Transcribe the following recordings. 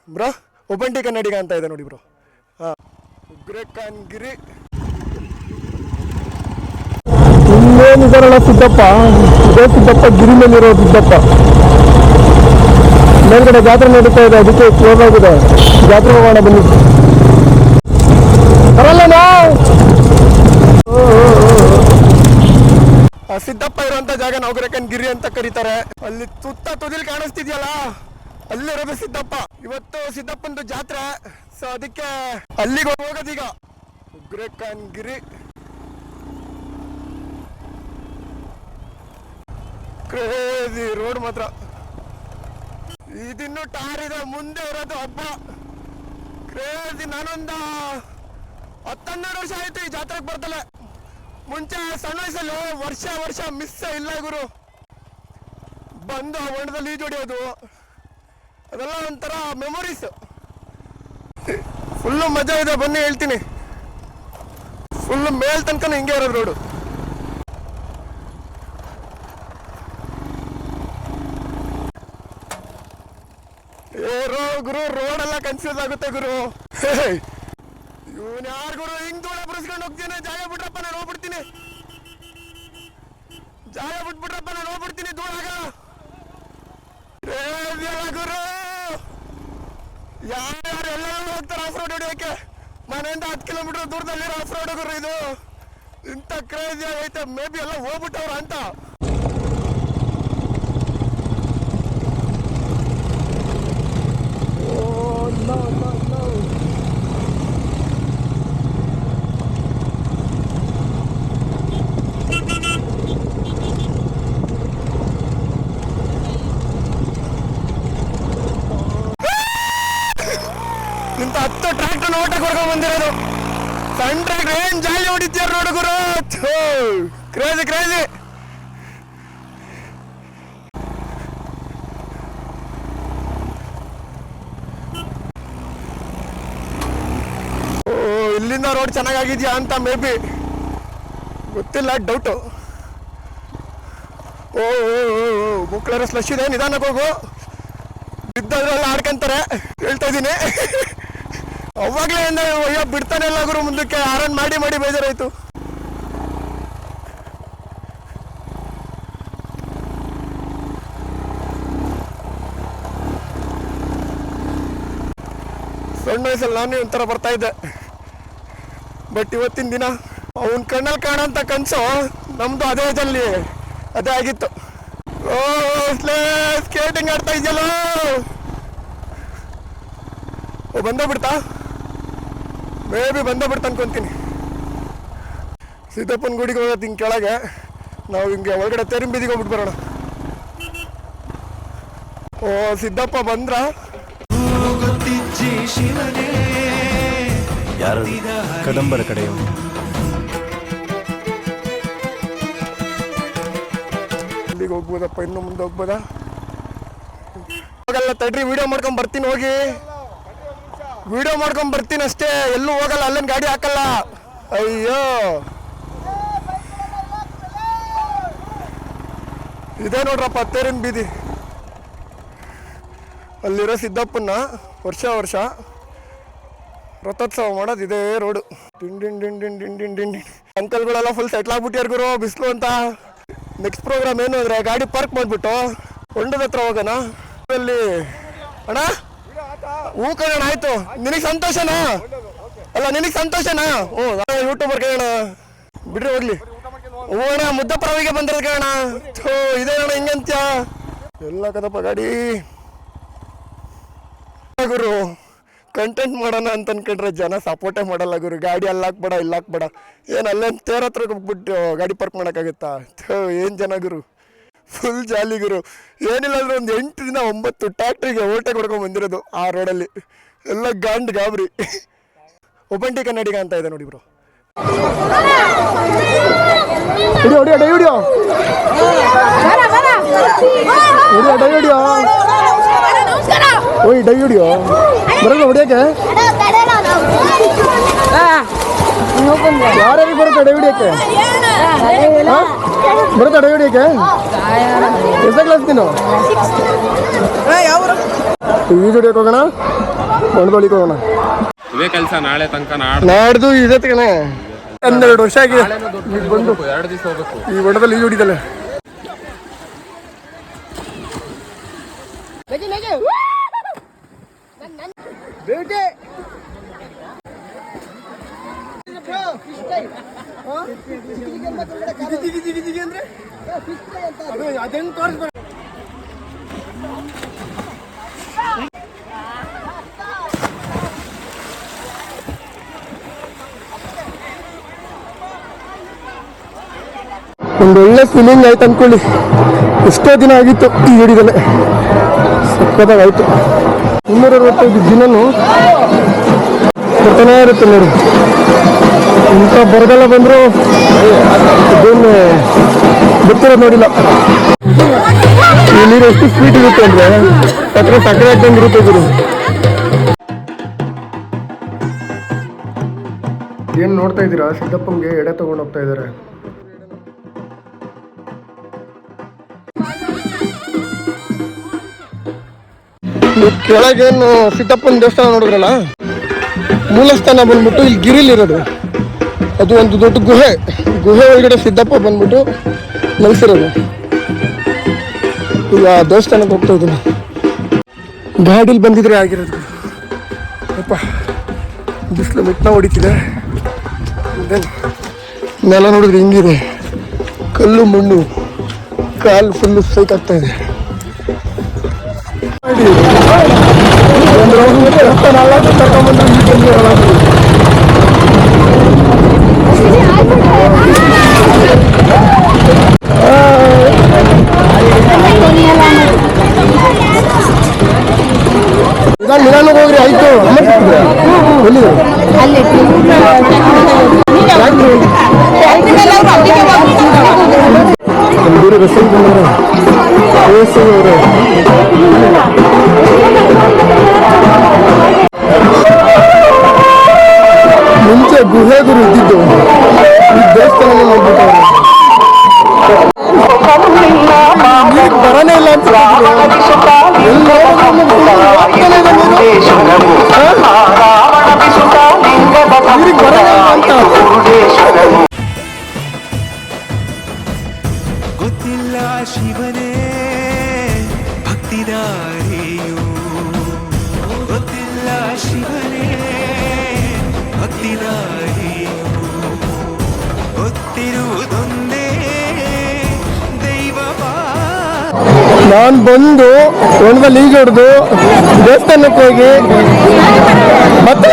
Bro ಒಬ್ಬಂಟಿ ಕನ್ನಡಿಗ ಅಂತ ಇದೆ ನೋಡಿ ಬ್ರೋ. ಹಾಂ, ಉಗ್ರಕಾನ್ಗಿರಿ ಇನ್ನೇನಿದಾರಲ್ಲ ಸಿದ್ದಪ್ಪ, ಇದೇ ಸಿದ್ದಪ್ಪ, ಗಿರಿ ಮೇಲಿರೋ ಸಿದ್ದಪ್ಪ. ಮೇಲ್ಗಡೆ ಜಾತ್ರೆ ನಡೀತಾ ಇದೆ, ಅದಕ್ಕೆ ಕ್ಲೋಸ್ ಆಗಿದೆ. ಜಾತ್ರೆ ಹೋಗೋಣ ಬನ್ನಿ. ಬರಲ್ಲನಾ ಸಿದ್ದಪ್ಪ ಇರುವಂತ ಜಾಗ ಉಗ್ರಕಾನ್ಗಿರಿ ಅಂತ ಕರೀತಾರೆ. ಅಲ್ಲಿ ತುತ್ತ ತುದಿಲ್ ಕಾಣಿಸ್ತಿದ್ಯಲ್ಲ, ಅಲ್ಲಿರೋದು ಸಿದ್ದಪ್ಪ. ಇವತ್ತು ಸಿದ್ದಪ್ಪಂದು ಜಾತ್ರೆ, ಸೊ ಅದಕ್ಕೆ ಅಲ್ಲಿಗೆ ಹೋಗೋದೀಗ. ಉಗ್ರಕಾನ್ಗಿರಿ ಕ್ರೇಜಿ ರೋಡ್ ಮಾತ್ರ. ಇದಿನ್ನು ಟಾರ್ ಇದೆ, ಮುಂದೆ ಇರೋದು ಹಬ್ಬ ಕ್ರೇಜಿ. ನಾನೊಂದು 12 ವರ್ಷ ಆಯ್ತು ಈ ಜಾತ್ರೆಗೆ ಬರ್ತಲೆ. ಮುಂಚೆ ಸಣ್ಣ ವಯಸ್ಸಲ್ಲಿ ವರ್ಷ ಮಿಸ್ ಇಲ್ಲ ಗುರು. ಬಂದು ಹೊಂಡದಲ್ಲಿ ಈಜು ಹೊಡಿಯೋದು, ಅದೆಲ್ಲ ಒಂಥರ ಮೆಮೊರೀಸ್. ಫುಲ್ಲು ಮಜಾ ಇದೆ, ಬನ್ನಿ ಹೇಳ್ತೀನಿ. ಫುಲ್ಲು ಮೇಲ್ ತನಕ ಹಿಂಗೆ ಇರೋದು ರೋಡು. ಗುರು ರೋಡ್ ಎಲ್ಲ ಕನ್ಫ್ಯೂಸ್ ಆಗುತ್ತೆ ಗುರು. ಇವನ್ ಯಾರು ಗುರು ಹಿಂಗ್ ದೂರ ಬರೆಸ್ಕೊಂಡು ಹೋಗ್ತೀನಿ. ಜಾಗ ಬಿಟ್ರಪ್ಪ ನಾನು ಹೋಗ್ಬಿಡ್ತೀನಿ, ಜಾಗ ಬಿಟ್ಬಿಟ್ರಪ್ಪ ನಾನು ಹೋಗ್ಬಿಡ್ತೀನಿ, ದೂರ ಆಗಲ್ಲ ಗುರು. ಯಾರು ಎಲ್ಲರೂ ಹೋಗ್ತಾರೆ ಆಫ್ ರೋಡ್ ಹೊಡಿಯೋಕೆ. ಮನೆಯಿಂದ 10 ಕಿಲೋಮೀಟರ್ ದೂರದಲ್ಲಿರೋ ಆಫ್ ರೋಡ್ ಗುರು ಇದು. ಇಂಥ ಕ್ರೇಜಿ ಆಗೈತೆ. ಮೇ ಬಿ ಎಲ್ಲ ಹೋಗ್ಬಿಟ್ಟವ್ರ ಅಂತ. ಇಂಥ 10 ಟ್ರ್ಯಾಕ್ಟರ್ ಓಟಕ್ಕೆ ಹೊಡ್ಕೊಂಡ್ ಬಂದಿರೋದು. ಸಣ್ಣ ಟ್ರ್ಯಾಕ್ಟರ್ ಏನ್ ಜಾಲಿ ಹೊಡಿತೀರ ನೋಡು ಗುರು. Crazy crazy. ಇಲ್ಲಿಂದ ರೋಡ್ ಚೆನ್ನಾಗಿದ್ಯಾ ಅಂತ ಮೇ ಬಿ ಗೊತ್ತಿಲ್ಲ, ಡೌಟು. ಓ ಮುಕ್ಳರ ಸ್ಲಶ್ ಇದೆ, ನಿಧಾನಕ್ಕೆ ಹೋಗು. ಬಿದ್ದದ್ರೆಲ್ಲ ಆಡ್ಕೊಂತಾರೆ, ಹೇಳ್ತಾ ಇದ್ದೀನಿ. ಅವಾಗಲೇ ಅಯ್ಯೋ ಬಿಡ್ತಾನೆ ಇಲ್ಲ ಗುರು ಮುಂದಕ್ಕೆ. ಆರನ್ ಮಾಡಿ ಬೇಜಾರಾಯ್ತು. ಸಣ್ಣ ವಯಸ್ಸಲ್ಲಿ ನಾನು ಒಂಥರ ಬರ್ತಾ ಇದ್ದೆ. ಬಟ್ ಇವತ್ತಿನ ದಿನ ಅವನ ಕಣ್ಣಲ್ಲಿ ಕಾಣೋಂಥ ಕನಸು ನಮ್ದು ಅದೇ ಏಜಲ್ಲಿ ಅದೇ ಆಗಿತ್ತು. ಓ ಸ್ಕೇಟಿಂಗ್ ಆಡ್ತಾ ಇದೆಯಲ್ಲ. ಓ ಬಂದೇ ಬಿಡ್ತಾ, ಮೇ ಬಿ ಬಂದೇ ಬಿಡ್ತಾ ಅನ್ಕೊಂತೀನಿ. ಸಿದ್ದಪ್ಪನ ಗುಡಿಗೆ ಹೋಗೋದು ಹಿಂಗೆ ಕೆಳಗೆ, ನಾವು ಹಿಂಗೆ ಒಳಗಡೆ ತೇರಿನ ಬೀದಿಗೆ ಹೋಗ್ಬಿಟ್ಟು ಬರೋಣ. ಓ ಸಿದ್ದಪ್ಪ ಬಂದ್ರ. ಯಾರು ಕದಂಬರ ಕಡೆಯ ಇಲ್ಲಿಗೆ ಹೋಗ್ಬೋದಪ್ಪ, ಇನ್ನು ಮುಂದೆ ಹೋಗ್ಬೋದಾ? ಹೋಗಲ್ಲ ತಡ್ರಿ, ವಿಡಿಯೋ ಮಾಡ್ಕೊಂಡ್ ಬರ್ತೀನಿ. ಹೋಗಿ ವಿಡಿಯೋ ಮಾಡ್ಕೊಂಡ್ ಬರ್ತೀನಿ ಅಷ್ಟೇ, ಎಲ್ಲೂ ಹೋಗಲ್ಲ. ಅಲ್ಲೇನು ಗಾಡಿ ಹಾಕಲ್ಲ. ಅಯ್ಯೋ ಇದೇ ನೋಡ್ರಪ್ಪ ತೇರಿನ ಬೀದಿ. ಅಲ್ಲಿರೋ ಸಿದ್ದಪ್ಪನ್ನ ವರ್ಷ ರಥೋತ್ಸವ ಮಾಡೋದು ಇದೇ ರೋಡು. ಡಿಂಡಿನ್ ಅಂಕಲ್ಗಳೆಲ್ಲ ಫುಲ್ ಸೆಟ್ಲ್ ಆಗ್ಬಿಟ್ಟಿಯಾರ ಗುರು, ಬಿಸಿಲು ಅಂತ. ನೆಕ್ಸ್ಟ್ ಪ್ರೋಗ್ರಾಮ್ ಏನು ಅಂದರೆ ಗಾಡಿ ಪಾರ್ಕ್ ಮಾಡಿಬಿಟ್ಟು ಹೊಂಡದ ಹತ್ರ ಹೋಗೋಣ. ಅಲ್ಲಿ ಅಣ್ಣ ಹೂ ಕಣ ಆಯ್ತು. ನಿನಗೆ ಸಂತೋಷನಾ? ಅಲ್ಲ ನಿನಗೆ ಸಂತೋಷನಾ? ಹ್ಞೂ ಯೂಟ್ಯೂಬರ್ ಕೇಳೋಣ ಬಿಡ್ರಿ ಹೋಗ್ಲಿ. ಹ್ಞೂ ಅಣ್ಣ ಮುದ್ದಪ್ಪರವಿಗೆ ಬಂದಿರೋದು ಕೇಳೋಣ. ಇದೇ ಅಣ್ಣ ಹಿಂಗಂತ್ಯ ಎಲ್ಲ ಕದಪ್ಪ ಗಾಡಿ ಗುರು. ಕಂಟೆಂಟ್ ಮಾಡೋಣ ಅಂತ ಅನ್ಕೊಂಡ್ರೆ ಜನ ಸಪೋರ್ಟೇ ಮಾಡಲ್ಲ ಗುರು. ಗಾಡಿ ಅಲ್ಲಿ ಹಾಕ್ಬೇಡ ಇಲ್ಲಿ ಹಾಕ್ಬೇಡ, ಏನು ಅಲ್ಲೇ ತೇರ ಹತ್ರ ಹೋಗ್ಬಿಟ್ಟು ಗಾಡಿ ಪಾರ್ಕ್ ಮಾಡೋಕ್ಕಾಗತ್ತಾ? ಏನು ಜನ ಗುರು, ಫುಲ್ ಜಾಲಿ ಗುರು. ಏನಿಲ್ಲ ಅಂದ್ರೆ ಒಂದು 8 ದಿನ 9 ಟ್ಯಾಕ್ಟ್ರಿಗೆ ಓಟೆ ಕೊಡ್ಕೊಂಡು ಬಂದಿರೋದು ಆ ರೋಡಲ್ಲಿ. ಎಲ್ಲ ಗಾಬರಿ. ಒಬ್ಬಂಟಿ ಕನ್ನಡಿಗ ಅಂತ ಇದೆ ನೋಡಿ ಬ್ರೋ. ಓಯ್ ಡೈ ಹಿಡಿಯೋ ಬರೋಲ್ಲ ಹೊಡಿಯೋಕ್ಕೆ. ಯಾರ್ಯಾರಿಗೆ ಬರುತ್ತೆ ಡೈ ಹಿಡಿಯೋಕ್ಕೆ? ಬರುತ್ತಾ ಡೈ ಹಿಡಿಯೋಕ್ಕೆ? ಎಷ್ಟೇ ಕ್ಲಾಸ್ ನೀನು? ಈಜು ಹೊಡಿಯೋಕೆ ಹೋಗೋಣ. ಮಣದೊಳಿಗೆ ಹೋಗೋಣ. ಇವೇ ಕೆಲಸ ನಾಳೆ ತನಕ ನಾಡ್ದು ಇದೆ ತಗನೆ 12 ವರ್ಷ ಆಗಿ ಬಂದು 2 ದಿವಸ ಹೋಗ್ಬೇಕು. ಈ ಒಣದಲ್ಲಿ ಈಗ ಹೊಡಿದಲ್ಲ. ಅದೇನು ತೋರಿಸ್ಬೇಡ. ಒಂದೊಳ್ಳೆ ಫೀಲಿಂಗ್ ಆಯ್ತು ಅನ್ಕೊಳ್ಳಿ. ಎಷ್ಟೋ ದಿನ ಆಗಿತ್ತು ಈ ಹಿಡಿದಲ್ಲೇ, ಸಕ್ಕತ್ತಾಗಾಯ್ತು. 265 ದಿನನೂ ಬರ್ತಾನೇ ಇರುತ್ತೆ ನೋಡಿ. ಇಂಥ ಬರಗಾಲ ಬಂದರೂ ಇದೇನು ಗೊತ್ತಿರೋದು ನೋಡಿಲ್ಲ. ಈ ನೀರು ಎಷ್ಟು ಸ್ವೀಟ್ ಇರುತ್ತೆ ಅಂದರೆ ಸಕ್ಕರೆ ಸಕ್ಕರೆ ಹಾಕ್ದಂಗೆ ಇರುತ್ತೆ ಗುರು. ಏನು ನೋಡ್ತಾ ಇದ್ದೀರಾ, ಸಿದ್ದಪ್ಪಂಗೆ ಎಡೆ ತಗೊಂಡು ಹೋಗ್ತಾ ಇದ್ದಾರೆ. ಕೆಳಗೇನು ಸಿದ್ದಪ್ಪನ ದೇವಸ್ಥಾನ ನೋಡಿದ್ರಲ್ಲ, ಮೂಲಸ್ಥಾನ ಬಂದ್ಬಿಟ್ಟು ಇಲ್ಲಿ ಗಿರಿಲಿರೋದು. ಅದು ಒಂದು ದೊಡ್ಡ ಗುಹೆ ಒಳಗಡೆ ಸಿದ್ದಪ್ಪ ಬಂದ್ಬಿಟ್ಟು ನೆಲೆಸಿರೋದು. ಈಗ ದೇವಸ್ಥಾನಕ್ಕೆ ಹೋಗ್ತಾ ಇದ್ದೀನಿ. ಗಾಡೀಲಿ ಬಂದಿದ್ರೆ ಆಗಿರೋದು. ಅಪ್ಪ ಬಿಸಿಲು ಮಿಟ್ನ ಹೊಡಿತಿದೆ. ನೆಲ ನೋಡಿದ್ರೆ ಹಿಂಗಿದೆ, ಕಲ್ಲು ಮಣ್ಣು, ಕಾಲು ಫುಲ್ಲು ಸೈಕ್ ಆಗ್ತಾ ಇದೆ. ಮಿಲಾನಿಗೆ ಹೋಗ್ರಿ ಆಯ್ತು. ಎಲ್ಲಿ ರಸಲ್ ಬಂದವ್ರೆ ಅವರೇ. ಮುಂಚೆ ಗುಹೆಗುರು ಇದ್ದಿದ್ದು, ಈ ದೇವಸ್ಥಾನ ನೋಡ್ಬಿಟ್ಟವ್ರೆ. ಬರನೇ ಇಲ್ಲ ಅಂತ ಗೊತ್ತಿಲ್ಲ ಶಿವನೇ ಭಕ್ತಿದಾರಿಯು, ಗೊತ್ತಿಲ್ಲ ಶಿವನೇ ಭಕ್ತಿದಾರಿಯು, ಗೊತ್ತಿರುವುದೊಂದೇ ದೈವವಾ. ನಾನು ಬಂದು ಒಣದಲ್ಲಿ ಈಗ ಹೊಡೆದು ದೇವಸ್ಥಾನಕ್ಕೆ ಹೋಗಿ ಮತ್ತೆ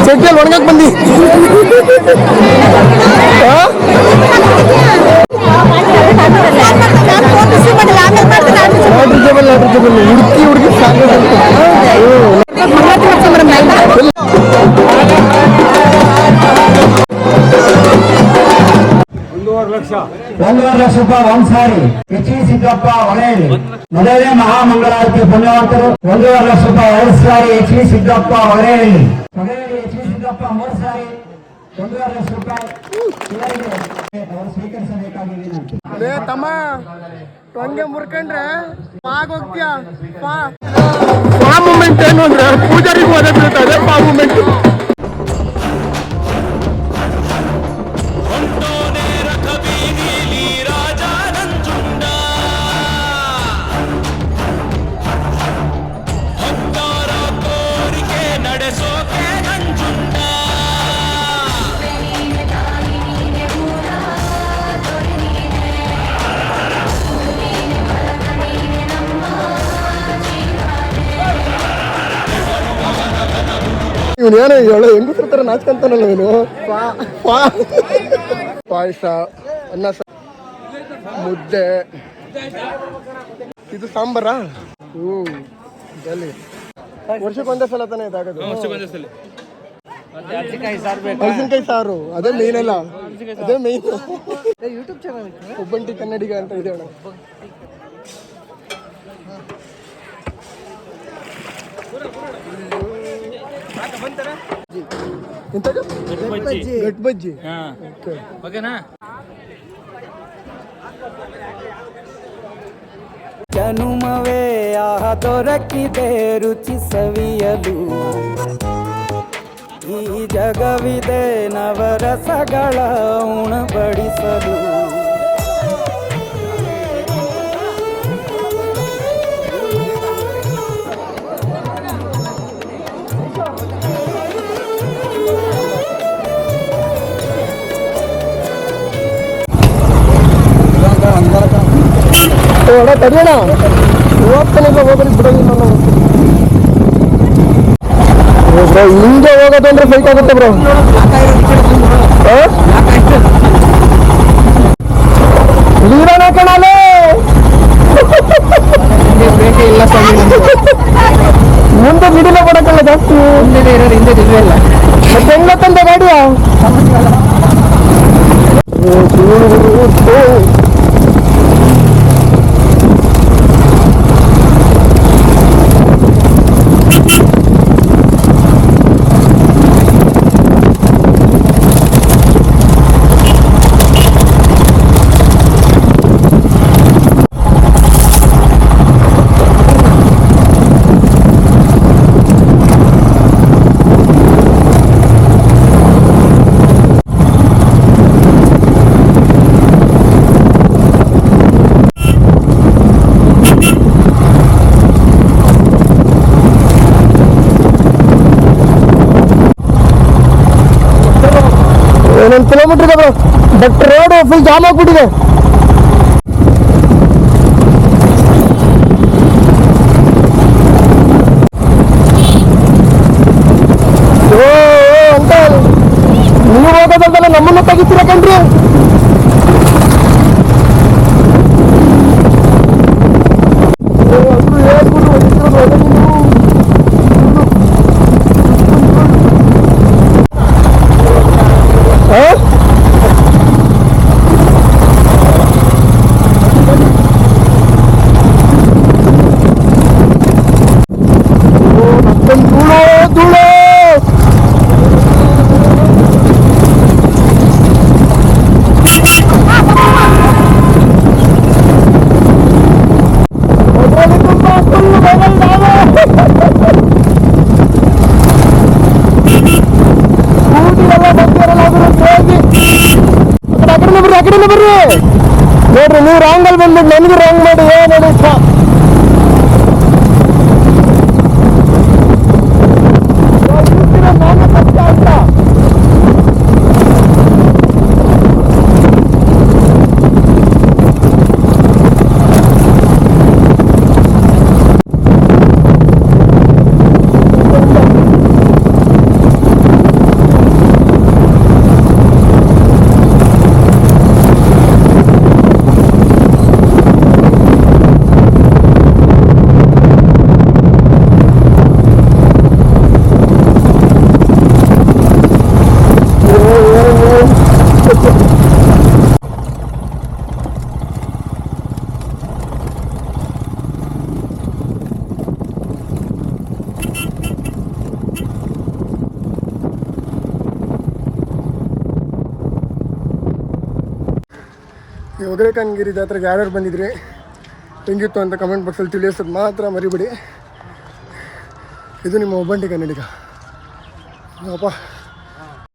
ಚಡ್ಡಿಯಲ್ಲಿ ಒಣಗಕ್ಕೆ ಬಂದಿ. ಹುಡುಕಿ ಸಾಕು. 1,50,000 ರೂಪಾಯಿ ಒಂದ್ಸಾರಿ ಎಚ್.ವಿ. ಸಿದ್ದಪ್ಪ ಹೊಳೆಯಲ್ಲಿ ಮೊದಲನೇ ಮಹಾಮಂಗಳಾರತಿ ಪುಣ್ಯವಂತರು. 1,50,000 ರೂಪಾಯಿ 2 ಸಾರಿ ಎಚ್.ವಿ. ಸಿದ್ದಪ್ಪ ಹೊಳೆಯಲ್ಲಿ ಎಚ್.ವಿ. ಸಿದ್ದಪ್ಪ 3 ಸಾರಿ 1,50,000 ರೂಪಾಯಿ ಅವರು ಸ್ವೀಕರಿಸಬೇಕಾಗಿದೆ. ತಮ್ಮ ಹಂಗೆ ಮುರ್ಕೊಂಡ್ರೆ ಹೋಗ್ತೀಯ. ಪಾ ಮೂಮೆಂಟ್ ಏನು ಅಂದ್ರೆ ಪೂಜಾರಿಗೂ ಅದೇ ಬೀಳ್ತದೆ. ಪಾ ಮೂಮೆಂಟ್ ಇವನೇನು ಹೇಳು, ಹೆಂಗಸ್ರ ಥರ ನಾಚ್ಕೊಂತಾನಲ್ಲ ಇವನು. ಪಾಯಸ, ಅನ್ನ, ಮುದ್ದೆ, ಇದು ಸಾಂಬಾರ. ವರ್ಷಕ್ಕೆ ಒಂದೇ ಸಲ ತಾನೇ ಇದಾಗೋದು. ಹಲಸಿನಕಾಯಿ ಸಾರು ಅದೇ ಮೇನ್ ಅಲ್ಲ, ಅದೇ ಮೇನ್. ಯೂಟ್ಯೂಬ್ ಚಾನಲ್ ಒಬ್ಬಂಟಿ ಕನ್ನಡಿಗ ಅಂತ ಇದೆ ಅಣ್ಣ. ಗಟ್ ಬಜ್ಜಿ ಓಕೆನಾ? ಜನುಮವೇ ಆಹ ದೊರಕಿದೆ ರುಚಿ ಸವಿಯಲು. ಈ ಜಗವಿದೆ ನವರಸಗಳ ಉಣಬಡಿಸಲು. ತಡಿಯೋಣ ಹೋಗ್ತಾನೆ ಹೋಗೋದು ಬಿಡೋದಿಲ್ಲ ನಾವು. ಬ್ರೋ ಹಿಂಗೆ ಹೋಗೋದಂದ್ರೆ ಫೈಟ್ ಆಗುತ್ತೆ ಬ್ರೋ. ಲೀಡನ್ ಹಾಕೋಣಲ್ಲ ಮುಂದೆ ಮಿಡಿಲ ಕೊಡಕ್ಕಲ್ಲ ಜಾಸ್ತಿ ಹಿಂದೆ ಇಲ್ಲ ಮತ್ತೆ ಹೆಂಗತ್ತಂತ ಗಾಡಿಯ ಒಂದೊಂದು ಕಿಲೋಮೀಟರ್ ಇದೆ bro. But road full jam ಆಗ್ಬಿಟ್ಟಿದೆ. ಅಂತ ನೀವು ಹೋಗೋದಂತಲ್ಲ ನಮ್ಮನ್ನು ತೆಗಿತೀರ ಕಣ್ರಿ. ಅಕಡೆನೇ ಬರ್ರಿ ನೋಡ್ರಿ. ನೀವು ರಾಂಗಲ್ಲಿ ಬಂದ್ಬಿಟ್ಟು ನನಗೂ ರಾಂಗ್ ಮಾಡಿ ನೋಡಿ ಈ ಒಗರೆಕಾನ್ಗಿರಿ ಜಾತ್ರೆಗೆ ಯಾರ್ಯಾರು ಬಂದಿದ್ರಿ, ಹೆಂಗಿತ್ತು ಅಂತ ಕಮೆಂಟ್ ಬಾಕ್ಸಲ್ಲಿ ತಿಳಿಸೋದು ಮಾತ್ರ ಮರಿಬೇಡಿ. ಇದು ನಿಮ್ಮ ಒಬ್ಬಂಟಿ ಕನ್ನಡಿಗ ಅಪ್ಪ.